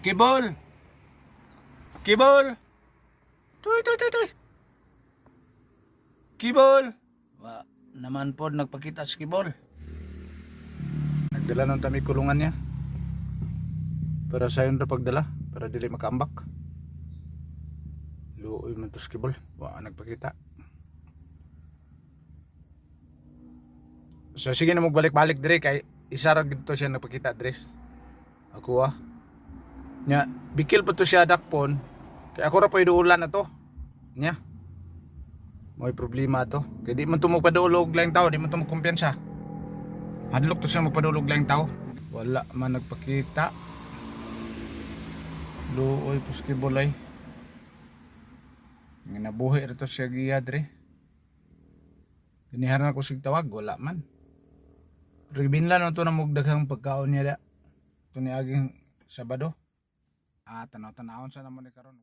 Kibol! Kibol! Tuy, tuy, tuy, tuy! Kibol! Wa, naman po nagpakita si Kibol. Nagdala ng tami kulungan niya. Para sa yun na pagdala. Para dili makaambak. Luoy man to si Kibol. Wa, nagpakita. So sige na magbalik-balik dire kay isa ra gid to siya nagpakita dire. Ako nya bikil pa to siya dakpon. Kay ako ra pwede ulan na to. Nya. May problema to. Kay di man to magpadulog lang tao, di man to magkumpiyansa. Hadlok to siya magpadulog lang tao. Wala man nagpakita. Luoy puski bolay. Nga nabuhi ra to siya giya dire. Giniharan ako sig tawag, wala man. Pero binlan na ito na mugdaghang pagkaon niya da. Ito ni aging Sabado. Tanaw-tanawon sa naman ni karon.